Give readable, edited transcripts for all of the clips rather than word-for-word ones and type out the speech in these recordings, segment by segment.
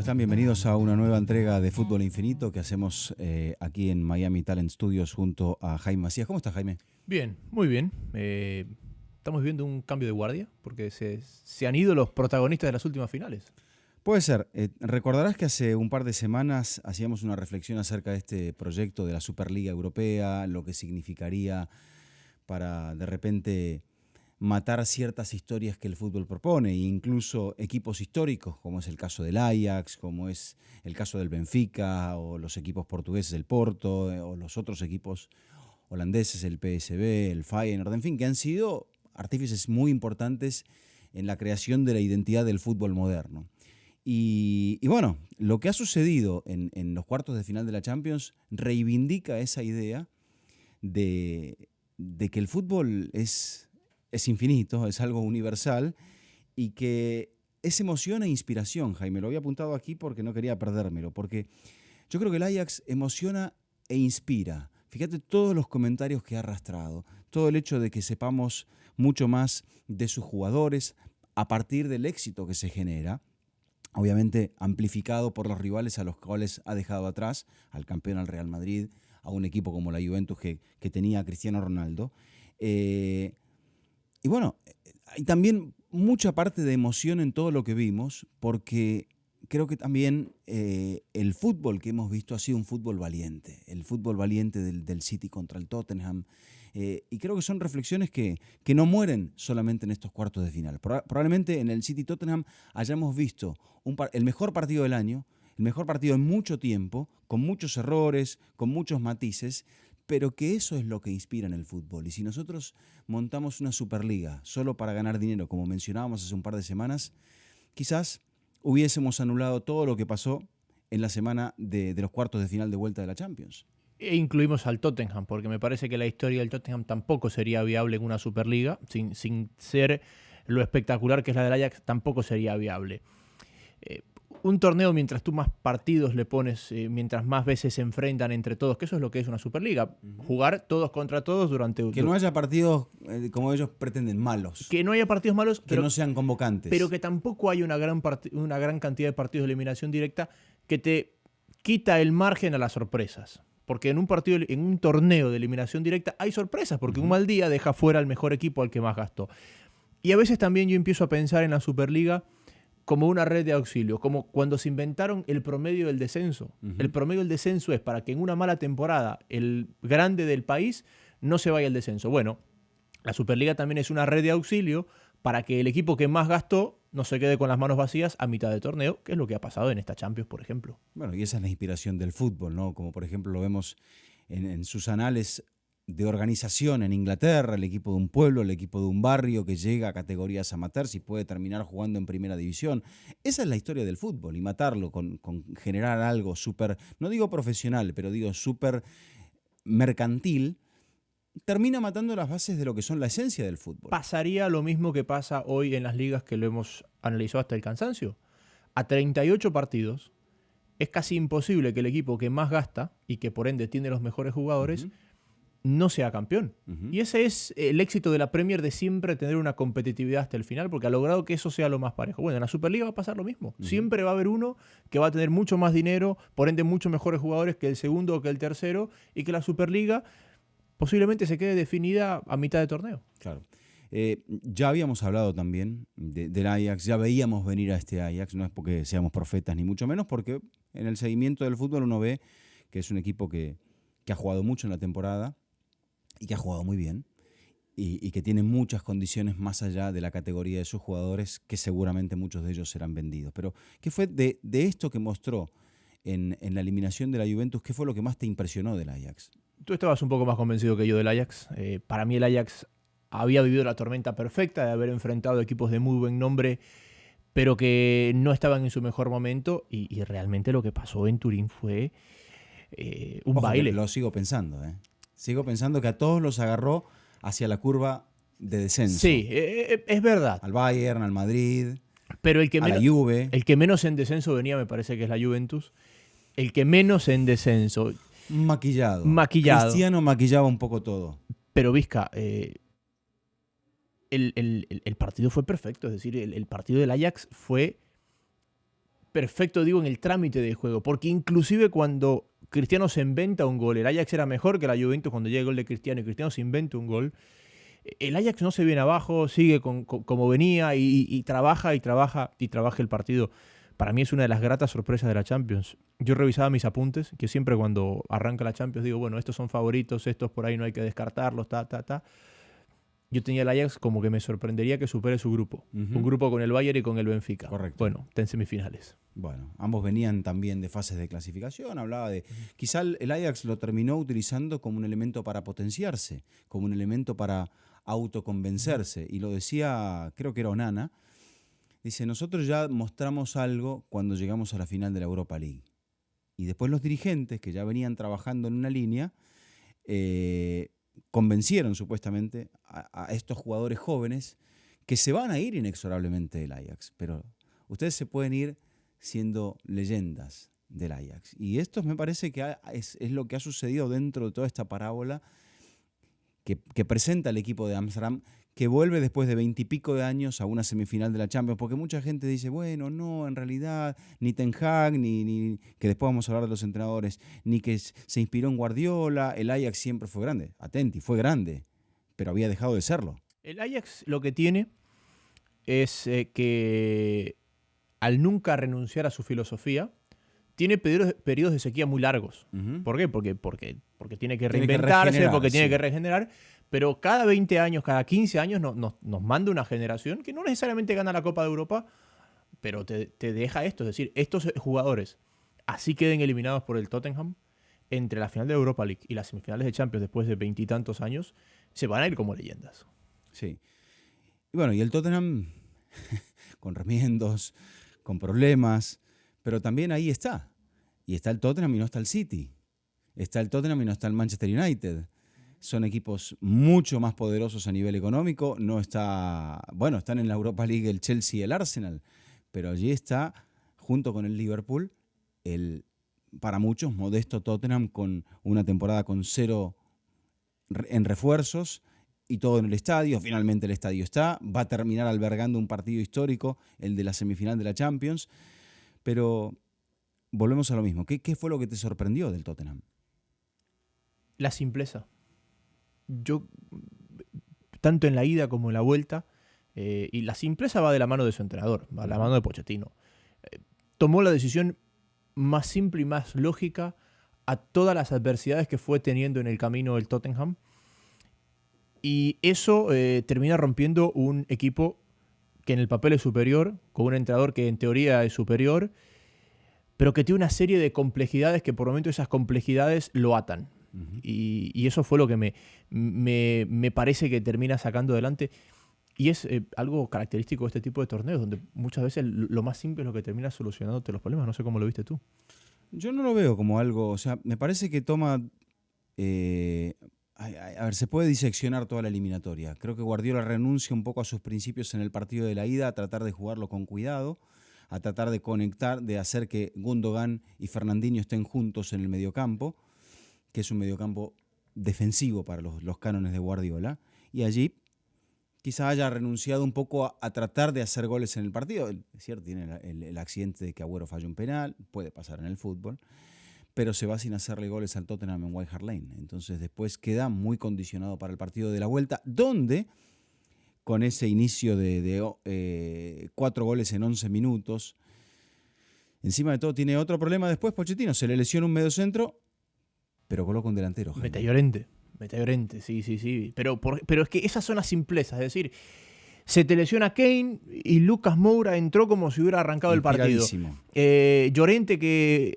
están? Bienvenidos a una nueva entrega de Fútbol Infinito que hacemos aquí en Miami Talent Studios junto a Jaime Macías. ¿Cómo estás, Jaime? Bien, muy bien. Estamos viviendo un cambio de guardia porque se han ido los protagonistas de las últimas finales. Puede ser. Recordarás que hace un par de semanas hacíamos una reflexión acerca de este proyecto de la Superliga Europea, lo que significaría para de repente matar ciertas historias que el fútbol propone, e incluso equipos históricos, como es el caso del Ajax, como es el caso del Benfica, o los equipos portugueses, el Porto, o los otros equipos holandeses, el PSV, el Feyenoord, en fin, que han sido artífices muy importantes en la creación de la identidad del fútbol moderno. Y bueno, lo que ha sucedido en los cuartos de final de la Champions reivindica esa idea de que el fútbol es infinito, es algo universal y que es emoción e inspiración, Jaime. Lo había apuntado aquí porque no quería perdérmelo, porque yo creo que el Ajax emociona e inspira. Fíjate todos los comentarios que ha arrastrado, todo el hecho de que sepamos mucho más de sus jugadores a partir del éxito que se genera, obviamente amplificado por los rivales a los cuales ha dejado atrás, al campeón, al Real Madrid, a un equipo como la Juventus que tenía a Cristiano Ronaldo. Y bueno, hay también mucha parte de emoción en todo lo que vimos, porque creo que también el fútbol que hemos visto ha sido un fútbol valiente, el fútbol valiente del City contra el Tottenham. Y creo que son reflexiones que no mueren solamente en estos cuartos de final. Probablemente en el City-Tottenham hayamos visto el mejor partido del año, el mejor partido en mucho tiempo, con muchos errores, con muchos matices, pero que eso es lo que inspira en el fútbol. Y si nosotros montamos una Superliga solo para ganar dinero, como mencionábamos hace un par de semanas, quizás hubiésemos anulado todo lo que pasó en la semana de los cuartos de final de vuelta de la Champions. E incluimos al Tottenham, porque me parece que la historia del Tottenham tampoco sería viable en una Superliga, sin ser lo espectacular que es la del Ajax, tampoco sería viable. Un torneo, mientras tú más partidos le pones, mientras más veces se enfrentan entre todos, que eso es lo que es una Superliga. Jugar todos contra todos durante... Que no haya partidos, como ellos pretenden, malos. Que no haya partidos malos, que no sean convocantes. Pero que tampoco haya una gran cantidad de partidos de eliminación directa que te quita el margen a las sorpresas. Porque en un torneo de eliminación directa hay sorpresas, porque un mal día deja fuera al mejor equipo al que más gastó. Y a veces también yo empiezo a pensar en la Superliga como una red de auxilio, como cuando se inventaron el promedio del descenso. El promedio del descenso es para que en una mala temporada el grande del país no se vaya al descenso. Bueno, la Superliga también es una red de auxilio para que el equipo que más gastó no se quede con las manos vacías a mitad de torneo, que es lo que ha pasado en esta Champions, por ejemplo. Bueno, y esa es la inspiración del fútbol, ¿no? Como por ejemplo lo vemos en sus anales de organización en Inglaterra, el equipo de un pueblo, el equipo de un barrio que llega a categorías amateurs y puede terminar jugando en primera división. Esa es la historia del fútbol, y matarlo con generar algo súper, no digo profesional, pero digo súper mercantil, termina matando las bases de lo que son la esencia del fútbol. Pasaría lo mismo que pasa hoy en las ligas que lo hemos analizado hasta el cansancio. A 38 partidos es casi imposible que el equipo que más gasta y que por ende tiene los mejores jugadores no sea campeón. Y ese es el éxito de la Premier, de siempre tener una competitividad hasta el final, porque ha logrado que eso sea lo más parejo. Bueno, en la Superliga va a pasar lo mismo. Siempre va a haber uno que va a tener mucho más dinero, por ende mucho mejores jugadores que el segundo o que el tercero, y que la Superliga posiblemente se quede definida a mitad de torneo. Claro. Ya habíamos hablado también del Ajax, ya veíamos venir a este Ajax, no es porque seamos profetas ni mucho menos, porque en el seguimiento del fútbol uno ve que es un equipo que ha jugado mucho en la temporada y que ha jugado muy bien y que tiene muchas condiciones más allá de la categoría de sus jugadores, que seguramente muchos de ellos serán vendidos. Pero, ¿qué fue de esto que mostró en la eliminación de la Juventus? ¿Qué fue lo que más te impresionó del Ajax? Tú estabas un poco más convencido que yo del Ajax. Para mí el Ajax había vivido la tormenta perfecta de haber enfrentado equipos de muy buen nombre, pero que no estaban en su mejor momento, y realmente lo que pasó en Turín fue un baile. Lo sigo pensando, Sigo pensando que a todos los agarró hacia la curva de descenso. Sí, es verdad. Al Bayern, al Madrid, pero a la Juve. El que menos en descenso venía, me parece que es la Juventus. El que menos en descenso... Maquillado. Cristiano maquillaba un poco todo. Pero Vizca, el partido fue perfecto. Es decir, el partido del Ajax fue perfecto, digo, en el trámite de juego. Porque inclusive cuando Cristiano se inventa un gol, el Ajax era mejor que la Juventus cuando llega el gol de Cristiano y Cristiano se inventa un gol, el Ajax no se viene abajo, sigue como venía y trabaja el partido. Para mí es una de las gratas sorpresas de la Champions. Yo revisaba mis apuntes, que siempre cuando arranca la Champions digo, bueno, estos son favoritos, estos por ahí no hay que descartarlos, Yo tenía el Ajax como que me sorprendería que supere su grupo. Un grupo con el Bayern y con el Benfica. Correcto. Bueno, está en semifinales. Bueno, ambos venían también de fases de clasificación, hablaba de... Quizá el Ajax lo terminó utilizando como un elemento para potenciarse, como un elemento para autoconvencerse. Y lo decía, creo que era Onana, dice, nosotros ya mostramos algo cuando llegamos a la final de la Europa League. Y después los dirigentes, que ya venían trabajando en una línea, convencieron supuestamente a estos jugadores jóvenes que se van a ir inexorablemente del Ajax. Pero ustedes se pueden ir siendo leyendas del Ajax. Y esto me parece que es lo que ha sucedido dentro de toda esta parábola que presenta el equipo de Ámsterdam, que vuelve después de 20 y pico de años a una semifinal de la Champions, porque mucha gente dice, bueno, no, en realidad, ni Ten Hag, ni que después vamos a hablar de los entrenadores, ni que se inspiró en Guardiola, el Ajax siempre fue grande, atenti, fue grande, pero había dejado de serlo. El Ajax lo que tiene es que al nunca renunciar a su filosofía, tiene periodos de sequía muy largos. ¿Por qué? Porque tiene que reinventarse, porque tiene que regenerar. Pero cada 20 años, cada 15 años nos manda una generación que no necesariamente gana la Copa de Europa, pero te deja esto. Es decir, estos jugadores, así queden eliminados por el Tottenham, entre la final de Europa League y las semifinales de Champions después de 20 y tantos años, se van a ir como leyendas. Sí. Y bueno, y el Tottenham, con remiendos, con problemas, pero también ahí está. Y está el Tottenham y no está el City. Está el Tottenham y no está el Manchester United. Son equipos mucho más poderosos a nivel económico. No está, bueno, están en la Europa League el Chelsea y el Arsenal, pero allí está, junto con el Liverpool, el, para muchos, modesto Tottenham con una temporada con 0 en refuerzos y todo en el estadio. Finalmente el estadio está. Va a terminar albergando un partido histórico, el de la semifinal de la Champions. Pero volvemos a lo mismo. ¿Qué fue lo que te sorprendió del Tottenham? La simpleza. Yo, tanto en la ida como en la vuelta, y la simpleza va de la mano de su entrenador, va de la mano de Pochettino. Tomó la decisión más simple y más lógica a todas las adversidades que fue teniendo en el camino el Tottenham. Y eso termina rompiendo un equipo que en el papel es superior, con un entrenador que en teoría es superior, pero que tiene una serie de complejidades que por momentos esas complejidades lo atan. Y eso fue lo que me parece que termina sacando adelante. Y es algo característico de este tipo de torneos, donde muchas veces lo más simple es lo que termina solucionándote los problemas. No sé cómo lo viste tú. Yo no lo veo como algo, o sea, me parece que toma... a ver, se puede diseccionar toda la eliminatoria. Creo que Guardiola renuncia un poco a sus principios en el partido de la ida, a tratar de jugarlo con cuidado, a tratar de conectar, de hacer que Gundogan y Fernandinho estén juntos en el mediocampo, que es un mediocampo defensivo para los cánones de Guardiola, y allí quizá haya renunciado un poco a tratar de hacer goles en el partido. Es cierto, tiene el accidente de que Agüero falló un penal, puede pasar en el fútbol, pero se va sin hacerle goles al Tottenham en White Hart Lane. Entonces después queda muy condicionado para el partido de la vuelta, donde con ese inicio de 4 goles en 11 minutos, encima de todo tiene otro problema después Pochettino, se le lesiona un mediocentro, pero coloca un delantero. Meta Llorente, sí. Pero es que esas son las simplezas, es decir, se te lesiona Kane y Lucas Moura entró como si hubiera arrancado el partido. Llorente, que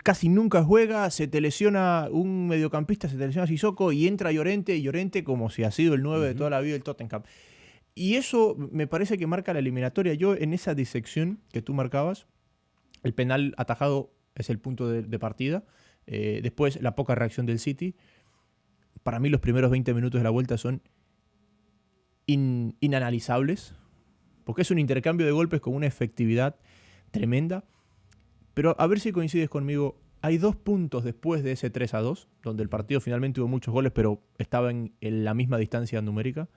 casi nunca juega, se te lesiona un mediocampista, se te lesiona Sissoko y entra Llorente como si ha sido el 9 de toda la vida del Tottenham. Y eso me parece que marca la eliminatoria. Yo en esa disección que tú marcabas, el penal atajado es el punto de partida. Después la poca reacción del City. Para mí los primeros 20 minutos de la vuelta son inanalizables, porque es un intercambio de golpes con una efectividad tremenda. Pero a ver si coincides conmigo, hay 2 puntos después de ese 3-2, donde el partido finalmente hubo muchos goles, pero estaba en la misma distancia numérica.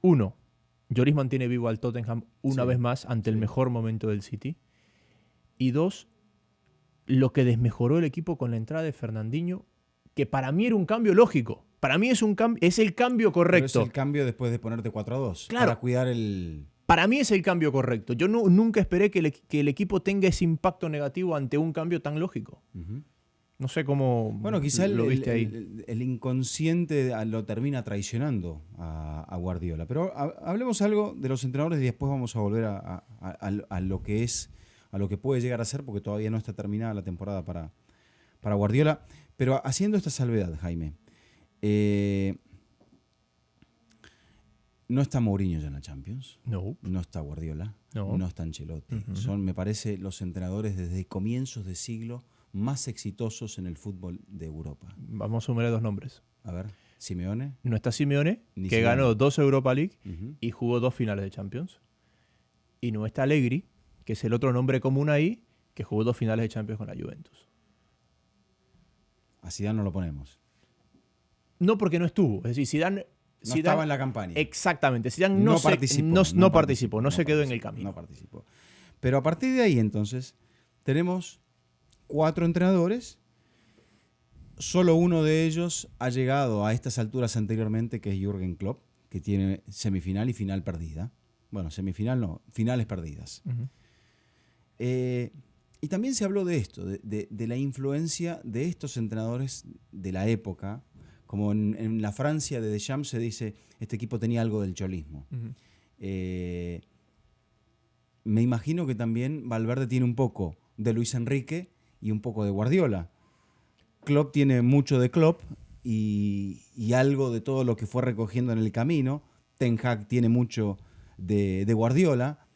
1, Lloris mantiene vivo al Tottenham una vez más ante el mejor momento del City. Y dos, lo que desmejoró el equipo con la entrada de Fernandinho, que para mí era un cambio lógico. Para mí es el cambio correcto. Pero es el cambio después de ponerte 4-2. Claro. Para cuidar el... Para mí es el cambio correcto. Yo nunca esperé que el equipo tenga ese impacto negativo ante un cambio tan lógico. Uh-huh. No sé cómo bueno, quizá lo viste ahí. El inconsciente lo termina traicionando a Guardiola. Pero hablemos algo de los entrenadores y después vamos a volver a lo que es, a lo que puede llegar a ser, porque todavía no está terminada la temporada para Guardiola. Pero haciendo esta salvedad, Jaime, no está Mourinho ya en la Champions. No. No está Guardiola. No. No está Ancelotti. Uh-huh. Son, me parece, los entrenadores desde comienzos de siglo más exitosos en el fútbol de Europa. Vamos a sumar 2 nombres. A ver, Simeone. No está Simeone, Ni que Simeone. ganó 2 Europa League Uh-huh. y jugó 2 finales de Champions. Y no está Allegri, que es el otro nombre común ahí, que jugó 2 finales de Champions con la Juventus. A Zidane no lo ponemos. No, porque no estuvo. Es decir, Zidane estaba en la campaña. Exactamente. Zidane No se quedó en el camino. No participó. Pero a partir de ahí, entonces, tenemos 4 entrenadores. Solo uno de ellos ha llegado a estas alturas anteriormente, que es Jürgen Klopp, que tiene semifinal y final perdida. Bueno, semifinal no, finales perdidas. Uh-huh. Y también se habló de esto, de la influencia de estos entrenadores de la época. Como en la Francia de Deschamps se dice, este equipo tenía algo del cholismo. Uh-huh. Me imagino que también Valverde tiene un poco de Luis Enrique y un poco de Guardiola. Klopp tiene mucho de Klopp y algo de todo lo que fue recogiendo en el camino. Ten Hag tiene mucho de Guardiola.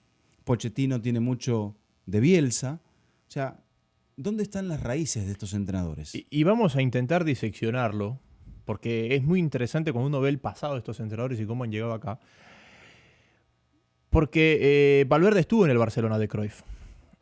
Pochettino tiene mucho de Bielsa. O sea, ¿dónde están las raíces de estos entrenadores? Y vamos a intentar diseccionarlo, porque es muy interesante cuando uno ve el pasado de estos entrenadores y cómo han llegado acá. Porque Valverde estuvo en el Barcelona de Cruyff.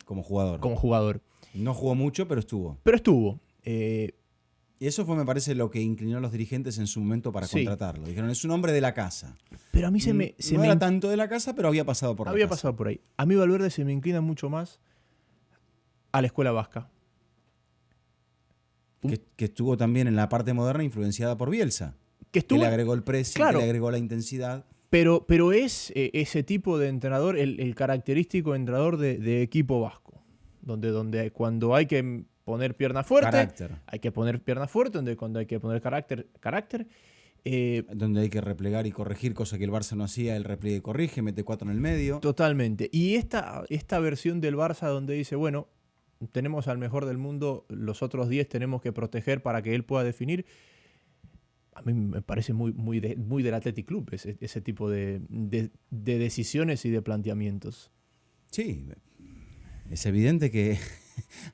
Como jugador. Como jugador. No jugó mucho, pero estuvo. Pero estuvo. Y eso fue, me parece, lo que inclinó a los dirigentes en su momento para contratarlo. Dijeron, es un hombre de la casa. Pero a mí no era tanto de la casa, pero había pasado por la casa. Había pasado por ahí. A mí Valverde se me inclina mucho más a la escuela vasca. Que estuvo también en la parte moderna influenciada por Bielsa. Que le agregó el pressing, claro, que le agregó la intensidad. Pero es ese tipo de entrenador, el característico entrenador de equipo vasco. Donde cuando hay que poner pierna fuerte, hay que poner pierna fuerte, cuando hay que poner carácter. Donde hay que replegar y corregir, cosa que el Barça no hacía, él replega y corrige, mete 4 en el medio. Totalmente. Y esta versión del Barça donde dice, bueno, tenemos al mejor del mundo, los otros 10 tenemos que proteger para que él pueda definir. A mí me parece muy del Athletic Club ese tipo de decisiones y de planteamientos. Sí, es evidente que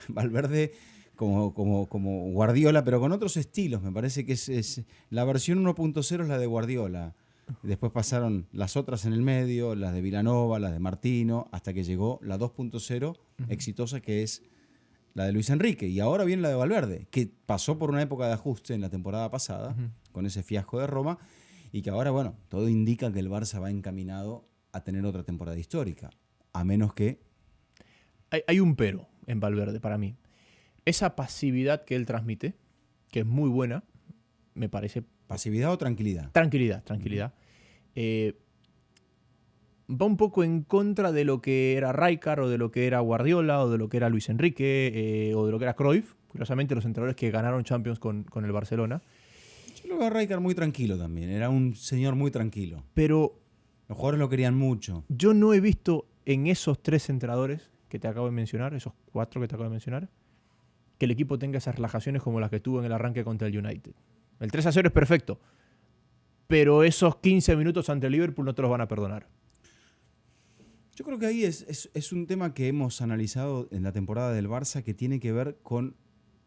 Valverde, como Guardiola, pero con otros estilos, me parece que es la versión 1.0 es la de Guardiola. Después pasaron las otras en el medio, las de Vilanova, las de Martino, hasta que llegó la 2.0 exitosa, que es la de Luis Enrique. Y ahora viene la de Valverde, que pasó por una época de ajuste en la temporada pasada, con ese fiasco de Roma, y que ahora, bueno, todo indica que el Barça va encaminado a tener otra temporada histórica, a menos que... Hay un pero en Valverde para mí. Esa pasividad que él transmite, que es muy buena, me parece... ¿Pasividad o tranquilidad? Tranquilidad. Va un poco en contra de lo que era Rijkaard, o de lo que era Guardiola, o de lo que era Luis Enrique, o de lo que era Cruyff. Curiosamente, los entrenadores que ganaron Champions con el Barcelona. Yo lo veo a Rijkaard muy tranquilo también. Era un señor muy tranquilo. Pero los jugadores lo querían mucho. Yo no he visto en esos 3 entrenadores que te acabo de mencionar, esos 4 que te acabo de mencionar, que el equipo tenga esas relajaciones como las que tuvo en el arranque contra el United. El 3-0 es perfecto, pero esos 15 minutos ante el Liverpool no te los van a perdonar. Yo creo que ahí es un tema que hemos analizado en la temporada del Barça, que tiene que ver con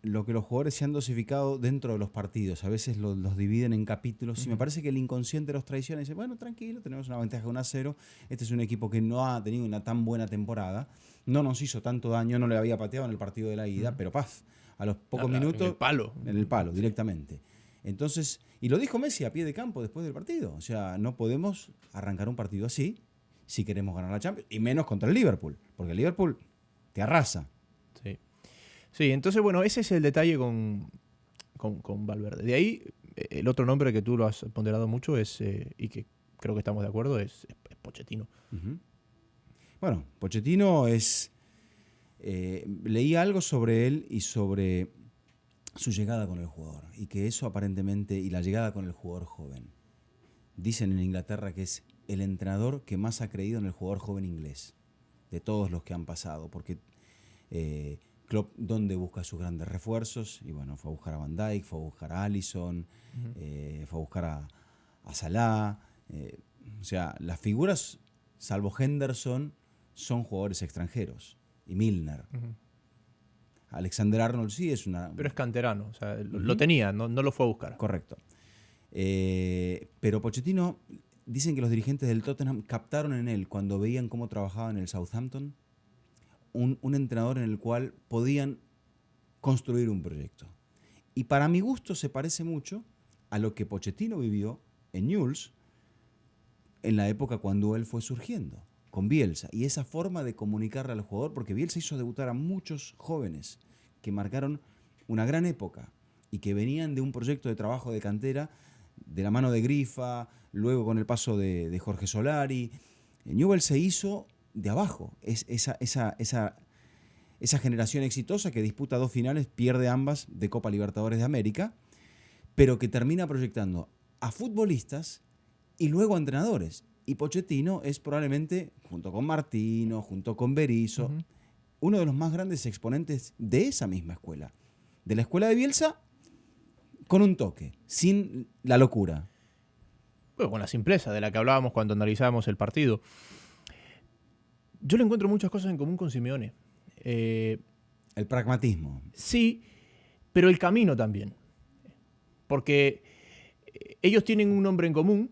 lo que los jugadores se han dosificado dentro de los partidos. A veces los dividen en capítulos. Y me parece que el inconsciente los traiciona y dice, bueno, tranquilo, tenemos una ventaja de 1-0. Este es un equipo que no ha tenido una tan buena temporada. No nos hizo tanto daño, no le había pateado en el partido de la ida, pero paz, a los pocos minutos... En el palo. En el palo, directamente. Entonces, y lo dijo Messi a pie de campo después del partido. O sea, no podemos arrancar un partido así si queremos ganar la Champions, y menos contra el Liverpool, porque el Liverpool te arrasa. Sí. Sí, entonces, bueno, ese es el detalle con Valverde. De ahí, el otro nombre que tú lo has ponderado mucho es, y que creo que estamos de acuerdo, es Pochettino. Uh-huh. Bueno, Pochettino es... leí algo sobre él y sobre su llegada con el jugador, y que eso aparentemente, y la llegada con el jugador joven, dicen en Inglaterra que es el entrenador que más ha creído en el jugador joven inglés, de todos los que han pasado, porque Klopp, ¿dónde busca sus grandes refuerzos? Y bueno, fue a buscar a Van Dijk, fue a buscar a Alisson, fue a buscar a Salah, o sea, las figuras, salvo Henderson, son jugadores extranjeros, y Milner. Alexander-Arnold sí es una... Pero es canterano, o sea, lo tenía, no lo fue a buscar. Correcto. Pero Pochettino, dicen que los dirigentes del Tottenham captaron en él, cuando veían cómo trabajaba en el Southampton, un entrenador en el cual podían construir un proyecto. Y para mi gusto se parece mucho a lo que Pochettino vivió en Newell's en la época cuando él fue surgiendo, con Bielsa. Y esa forma de comunicarle al jugador, porque Bielsa hizo debutar a muchos jóvenes que marcaron una gran época y que venían de un proyecto de trabajo de cantera de la mano de Grifa, luego con el paso de Jorge Solari. Newell's se hizo de abajo. Es esa generación exitosa que disputa 2 finales, pierde ambas de Copa Libertadores de América, pero que termina proyectando a futbolistas y luego a entrenadores. Y Pochettino es probablemente, junto con Martino, junto con Berizzo, uno de los más grandes exponentes de esa misma escuela. De la escuela de Bielsa, con un toque, sin la locura. Bueno, con la simpleza de la que hablábamos cuando analizábamos el partido. Yo le encuentro muchas cosas en común con Simeone. El pragmatismo. Sí, pero el camino también. Porque ellos tienen un nombre en común,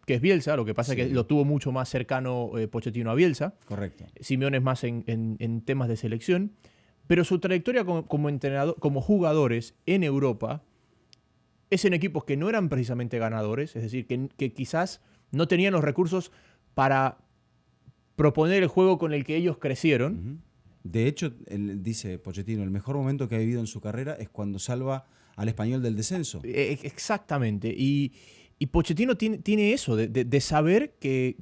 que es Bielsa, lo que pasa es que lo tuvo mucho más cercano Pochettino a Bielsa. Correcto. Simeone es más en temas de selección, pero su trayectoria como entrenador, como jugadores en Europa, es en equipos que no eran precisamente ganadores, es decir, que quizás no tenían los recursos para proponer el juego con el que ellos crecieron. De hecho, él dice Pochettino, el mejor momento que ha vivido en su carrera es cuando salva al Español del descenso. Exactamente. Y Pochettino tiene eso, de saber que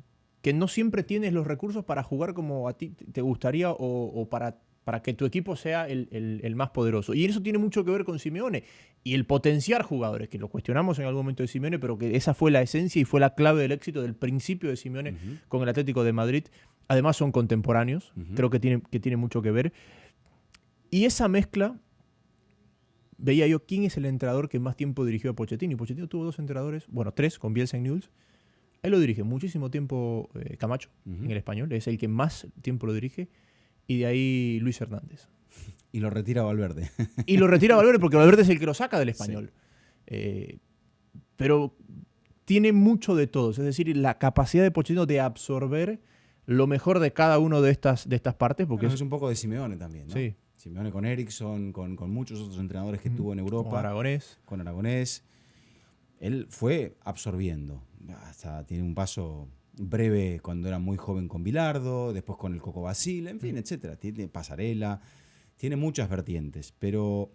no siempre tienes los recursos para jugar como a ti te gustaría o para que tu equipo sea el más poderoso. Y eso tiene mucho que ver con Simeone. Y el potenciar jugadores, que lo cuestionamos en algún momento de Simeone, pero que esa fue la esencia y fue la clave del éxito del principio de Simeone con el Atlético de Madrid. Además son contemporáneos, creo que tiene mucho que ver. Y esa mezcla, veía yo quién es el entrenador que más tiempo dirigió a Pochettino. Y Pochettino tuvo 2 entrenadores, bueno, 3 con Bielsa en Newell's. Él lo dirige muchísimo tiempo Camacho, en el Español, es el que más tiempo lo dirige. Y de ahí Luis Hernández. Y lo retira Valverde. Y lo retira Valverde porque Valverde es el que lo saca del Español. Sí. Pero tiene mucho de todos. Es decir, la capacidad de Pochettino de absorber lo mejor de cada uno de estas partes. Porque es un poco de Simeone también, ¿no? Sí. Simeone con Eriksson, con muchos otros entrenadores que tuvo en Europa. Con Aragonés. Él fue absorbiendo. Hasta tiene un paso breve cuando era muy joven con Bilardo, después con el Coco Basile, en fin, etcétera. Tiene pasarela, tiene muchas vertientes, pero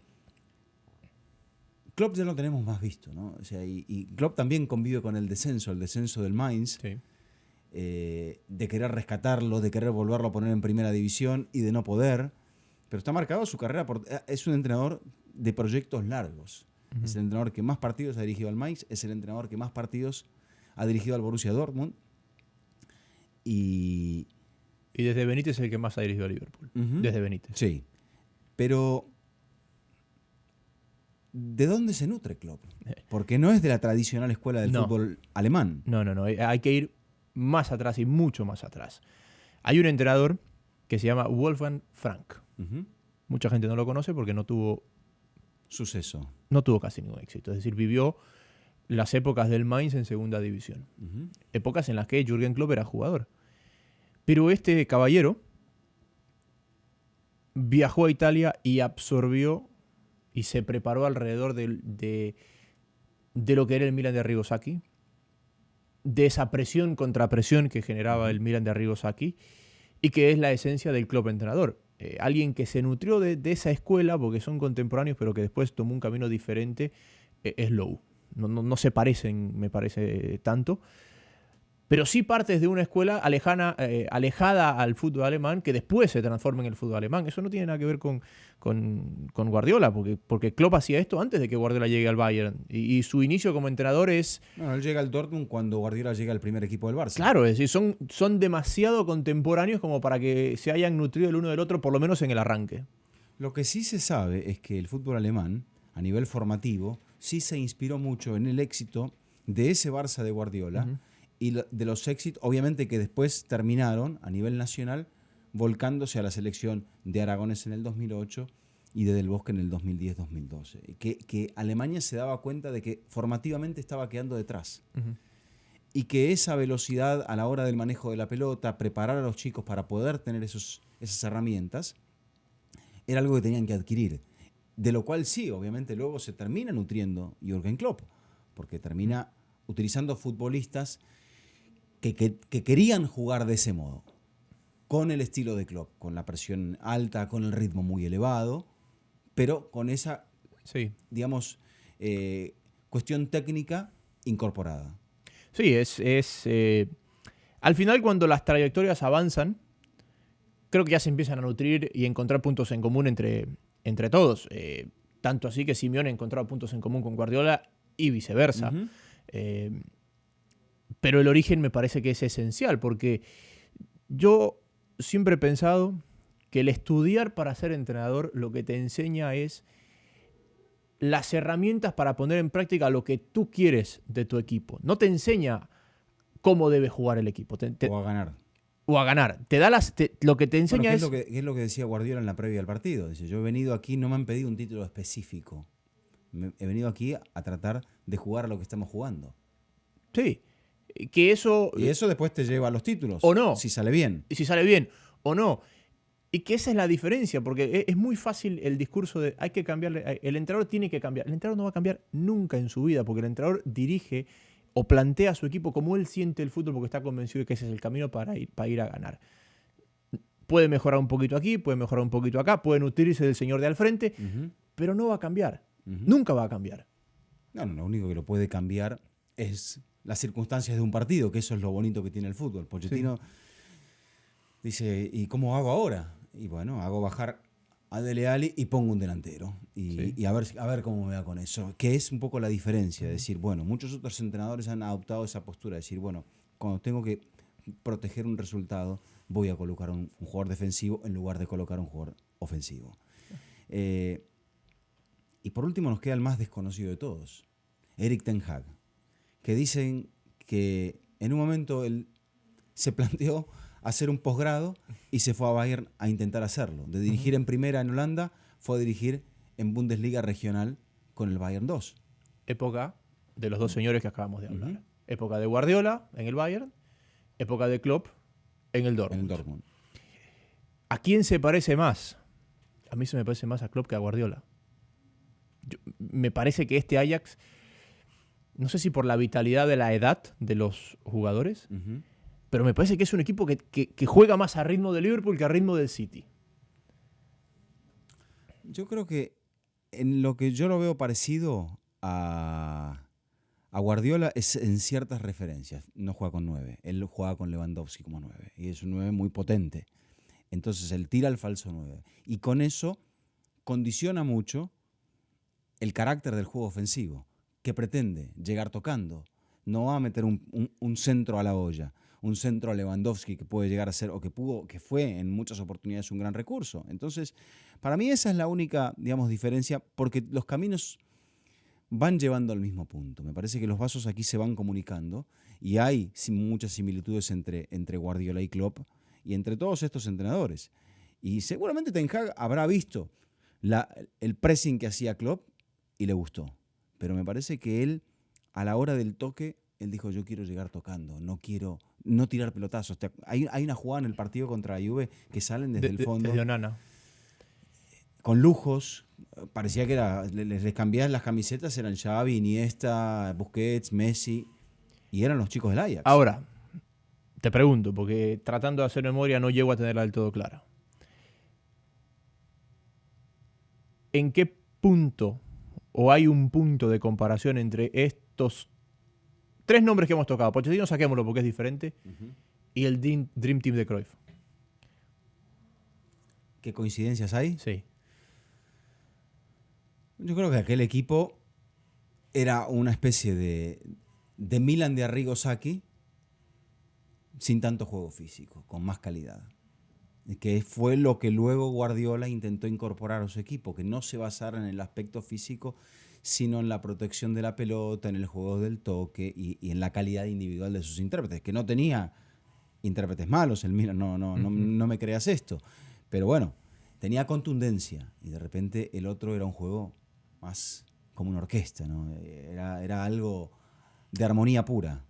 Klopp ya lo tenemos más visto, ¿no? O sea, y Klopp también convive con el descenso del Mainz, de querer rescatarlo, de querer volverlo a poner en primera división y de no poder, pero está marcado su carrera, es un entrenador de proyectos largos. Es el entrenador que más partidos ha dirigido al Mainz, es el entrenador que más partidos ha dirigido al Borussia Dortmund. Y desde Benítez es el que más ha dirigido a Liverpool. Desde Benítez. Sí. Pero ¿de dónde se nutre Klopp? Porque no es de la tradicional escuela del fútbol alemán. No. Hay que ir más atrás y mucho más atrás. Hay un entrenador que se llama Wolfgang Frank. Mucha gente no lo conoce porque no tuvo suceso. No tuvo casi ningún éxito. Es decir, vivió las épocas del Mainz en segunda división. Épocas en las que Jürgen Klopp era jugador. Pero este caballero viajó a Italia y absorbió y se preparó alrededor de lo que era el Milan de Arrigo Sacchi, de esa presión contra presión que generaba el Milan de Arrigo Sacchi y que es la esencia del Klopp entrenador. alguien que se nutrió de esa escuela, porque son contemporáneos, pero que después tomó un camino diferente, es Lowe. No se parecen, me parece, tanto. Pero sí partes de una escuela alejada al fútbol alemán, que después se transforma en el fútbol alemán. Eso no tiene nada que ver con Guardiola, porque Klopp hacía esto antes de que Guardiola llegue al Bayern. Y su inicio como entrenador es... Bueno, él llega al Dortmund cuando Guardiola llega al primer equipo del Barça. Claro, es decir, son demasiado contemporáneos como para que se hayan nutrido el uno del otro, por lo menos en el arranque. Lo que sí se sabe es que el fútbol alemán, a nivel formativo, sí se inspiró mucho en el éxito de ese Barça de Guardiola, y de los éxitos, obviamente, que después terminaron a nivel nacional volcándose a la selección de Aragones en el 2008 y de Del Bosque en el 2010-2012. Que Alemania se daba cuenta de que formativamente estaba quedando detrás. Y que esa velocidad a la hora del manejo de la pelota, preparar a los chicos para poder tener esas herramientas, era algo que tenían que adquirir. De lo cual sí, obviamente, luego se termina nutriendo Jürgen Klopp, porque termina utilizando futbolistas que querían jugar de ese modo, con el estilo de Klopp, con la presión alta, con el ritmo muy elevado, pero con esa, digamos, cuestión técnica incorporada. Sí, al final, cuando las trayectorias avanzan, creo que ya se empiezan a nutrir y encontrar puntos en común entre todos. Tanto así que Simeone ha encontrado puntos en común con Guardiola y viceversa. Pero el origen me parece que es esencial, porque yo siempre he pensado que el estudiar para ser entrenador lo que te enseña es las herramientas para poner en práctica lo que tú quieres de tu equipo. No te enseña cómo debe jugar el equipo. O a ganar. O a ganar. Lo que te enseña es... ¿Qué es lo que decía Guardiola en la previa del partido? Dice, yo he venido aquí, no me han pedido un título específico. He venido aquí a tratar de jugar a lo que estamos jugando. Sí. Que eso... Y eso después te lleva a los títulos. O no. Si sale bien. Si sale bien o no. Y que esa es la diferencia, porque es muy fácil el discurso de hay que cambiarle, el entrenador tiene que cambiar. El entrenador no va a cambiar nunca en su vida, porque el entrenador dirige o plantea a su equipo como él siente el fútbol, porque está convencido de que ese es el camino para ir a ganar. Puede mejorar un poquito aquí, puede mejorar un poquito acá, puede nutrirse del señor de al frente, pero no va a cambiar. Nunca va a cambiar. No, lo único que lo puede cambiar es las circunstancias de un partido, que eso es lo bonito que tiene el fútbol. Pochettino dice, ¿y cómo hago ahora? Y bueno, hago bajar a Dele Alli y pongo un delantero. Y a ver cómo me va con eso. Que es un poco la diferencia. Es decir, bueno, muchos otros entrenadores han adoptado esa postura. Es decir, bueno, cuando tengo que proteger un resultado, voy a colocar un jugador defensivo en lugar de colocar un jugador ofensivo. Y por último nos queda el más desconocido de todos, Erik ten Hag, que dicen que en un momento él se planteó hacer un posgrado y se fue a Bayern a intentar hacerlo. De dirigir en primera en Holanda, fue a dirigir en Bundesliga regional con el Bayern 2. Época de los dos señores que acabamos de hablar. Época de Guardiola en el Bayern, época de Klopp en el Dortmund. ¿A quién se parece más? A mí se me parece más a Klopp que a Guardiola. Me parece que este Ajax, no sé si por la vitalidad de la edad de los jugadores, pero me parece que es un equipo que juega más a ritmo de Liverpool que a ritmo del City. Yo creo que en lo que yo lo veo parecido a Guardiola es en ciertas referencias. No juega con 9, él juega con Lewandowski como 9 y es un 9 muy potente. Entonces él tira al falso 9 y con eso condiciona mucho el carácter del juego ofensivo, que pretende llegar tocando. No va a meter un centro a la olla, un centro a Lewandowski que puede llegar a ser, o que fue en muchas oportunidades un gran recurso. Entonces, para mí esa es la única, digamos, diferencia, porque los caminos van llevando al mismo punto. Me parece que los vasos aquí se van comunicando y hay muchas similitudes entre Guardiola y Klopp y entre todos estos entrenadores. Y seguramente Ten Hag habrá visto el pressing que hacía Klopp y le gustó. Pero me parece que él, a la hora del toque, él dijo, yo quiero llegar tocando, no quiero no tirar pelotazos. Hay una jugada en el partido contra la Juve que salen desde el fondo. Desde Onana. Con lujos. Parecía que les cambiaban las camisetas, eran Xavi, Iniesta, Busquets, Messi, y eran los chicos del Ajax. Ahora, te pregunto, porque tratando de hacer memoria no llego a tenerla del todo clara. en qué punto, o hay un punto de comparación entre estos tres nombres que hemos tocado. Pochettino saquémoslo porque es diferente. Y el Dream Team de Cruyff. ¿Qué coincidencias hay? Sí. Yo creo que aquel equipo era una especie de Milan de Arrigo Sacchi sin tanto juego físico, con más calidad. Que fue lo que luego Guardiola intentó incorporar a su equipo, que no se basara en el aspecto físico, sino en la protección de la pelota, en el juego del toque y en la calidad individual de sus intérpretes, que no tenía intérpretes malos el Milan, no me creas esto. Pero bueno, tenía contundencia y de repente el otro era un juego más como una orquesta, ¿no? Era algo de armonía pura.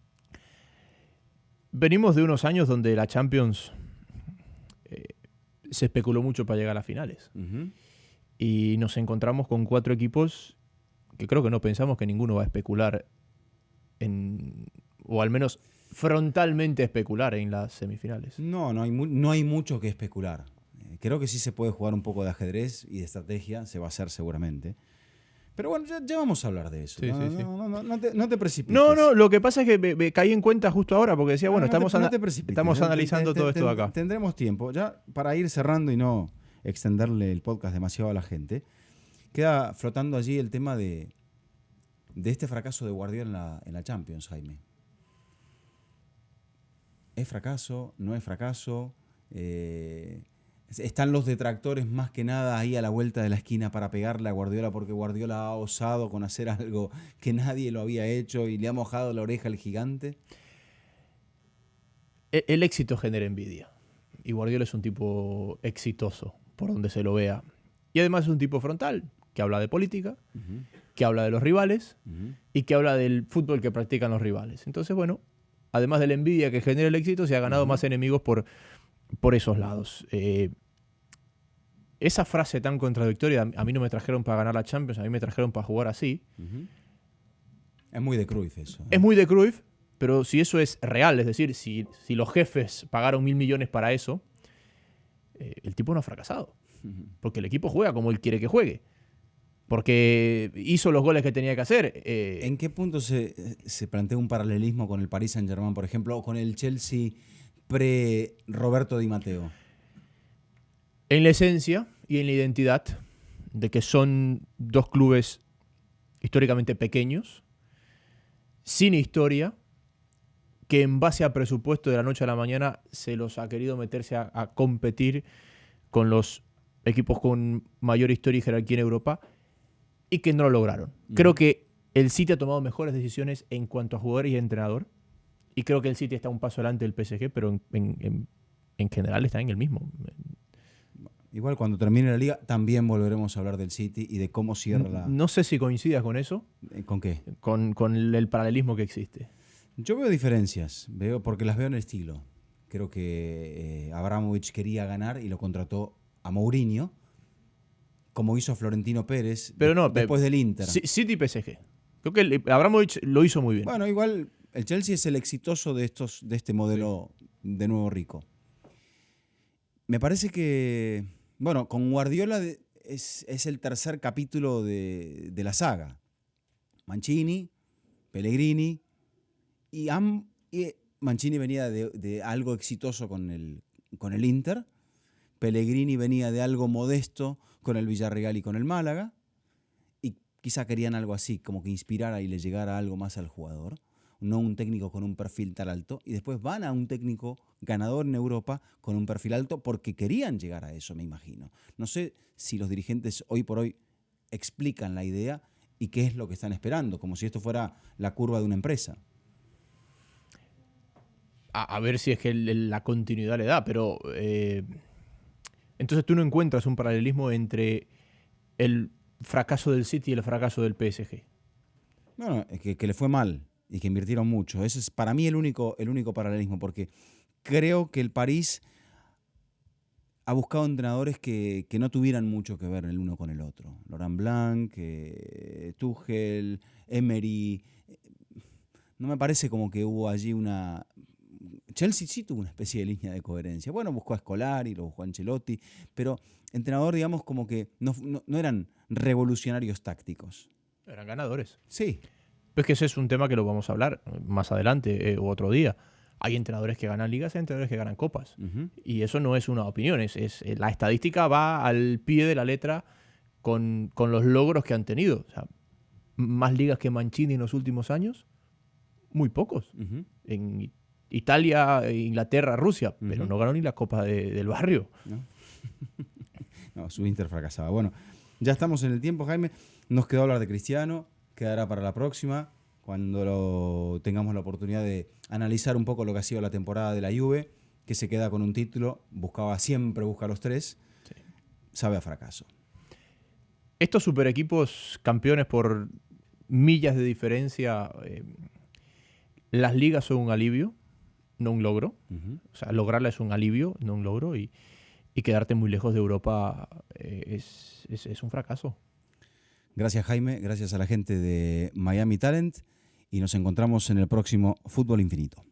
Venimos de unos años donde la Champions se especuló mucho para llegar a las finales. Y nos encontramos con 4 equipos que creo que no pensamos que ninguno va a especular o al menos frontalmente especular en las semifinales. No hay mucho que especular. Creo que sí se puede jugar un poco de ajedrez y de estrategia, se va a hacer seguramente. Pero bueno, ya vamos a hablar de eso. Sí. No te precipites. No, lo que pasa es que me caí en cuenta justo ahora porque decía, bueno, estamos analizando todo esto de acá. Tendremos tiempo. Ya para ir cerrando y no extenderle el podcast demasiado a la gente, queda flotando allí el tema de este fracaso de Guardiola en la Champions, Jaime. ¿Es fracaso? ¿No es fracaso? Están los detractores más que nada ahí a la vuelta de la esquina para pegarle a Guardiola porque Guardiola ha osado con hacer algo que nadie lo había hecho y le ha mojado la oreja al gigante. El éxito genera envidia. Y Guardiola es un tipo exitoso, por donde se lo vea. Y además es un tipo frontal, que habla de política, que habla de los rivales y que habla del fútbol que practican los rivales. Entonces, bueno, además de la envidia que genera el éxito, se ha ganado más enemigos por esos lados. Esa frase tan contradictoria, a mí no me trajeron para ganar la Champions, a mí me trajeron para jugar así. Es muy de Cruyff eso. Es muy de Cruyff, pero si eso es real, es decir, si los jefes pagaron 1.000 millones para eso, el tipo no ha fracasado. Porque el equipo juega como él quiere que juegue. Porque hizo los goles que tenía que hacer. ¿En qué punto se plantea un paralelismo con el Paris Saint-Germain, por ejemplo, o con el Chelsea pre-Roberto Di Matteo? En la esencia y en la identidad de que son 2 clubes históricamente pequeños, sin historia, que en base a presupuesto de la noche a la mañana se los ha querido meterse a competir con los equipos con mayor historia y jerarquía en Europa y que no lo lograron. Creo que el City ha tomado mejores decisiones en cuanto a jugadores y entrenador y creo que el City está un paso adelante del PSG, pero en general está en el mismo. Igual cuando termine la liga también volveremos a hablar del City y de cómo cierra la... No sé si coincidas con eso. ¿Con qué? Con el paralelismo que existe. Yo veo diferencias, porque las veo en el estilo. Creo que Abramovich quería ganar y lo contrató a Mourinho, como hizo Florentino Pérez después del Inter. City y PSG. Creo que Abramovich lo hizo muy bien. Bueno, igual el Chelsea es el exitoso de este modelo de nuevo rico. Me parece que, bueno, con Guardiola es el tercer capítulo de la saga. Mancini, Pellegrini, y Mancini venía de algo exitoso con el Inter, Pellegrini venía de algo modesto con el Villarreal y con el Málaga, y quizá querían algo así, como que inspirara y le llegara algo más al jugador, no un técnico con un perfil tan alto, y después van a un técnico ganador en Europa con un perfil alto porque querían llegar a eso, me imagino. No sé si los dirigentes hoy por hoy explican la idea y qué es lo que están esperando, como si esto fuera la curva de una empresa. A ver si es que la continuidad le da, pero entonces tú no encuentras un paralelismo entre el fracaso del City y el fracaso del PSG. Bueno, que le fue mal y que invirtieron mucho. Ese es para mí el único paralelismo, porque creo que el París ha buscado entrenadores que no tuvieran mucho que ver el uno con el otro. Laurent Blanc, Tuchel, Emery. No me parece como que hubo allí Chelsea sí tuvo una especie de línea de coherencia. Bueno, buscó a Scolari, lo buscó a Ancelotti, pero entrenador, digamos, como que no eran revolucionarios tácticos. Eran ganadores. Sí. Pues que ese es un tema que lo vamos a hablar más adelante u otro día. Hay entrenadores que ganan ligas y hay entrenadores que ganan copas. Y eso no es una opinión, la estadística va al pie de la letra con los logros que han tenido. O sea, más ligas que Mancini en los últimos años, muy pocos. En Italia, Inglaterra, Rusia, pero no ganó ni la Copa del Barrio. No, su Inter fracasaba. Bueno, ya estamos en el tiempo, Jaime. Nos quedó hablar de Cristiano, quedará para la próxima, cuando tengamos la oportunidad de analizar un poco lo que ha sido la temporada de la Juve, que se queda con un título, siempre busca los 3, sí. Sabe a fracaso. Estos super equipos campeones por millas de diferencia, las ligas son un alivio, no un logro. O sea, lograrla es un alivio, no un logro, y quedarte muy lejos de Europa es un fracaso. Gracias, Jaime, gracias a la gente de Miami Talent, y nos encontramos en el próximo Fútbol Infinito.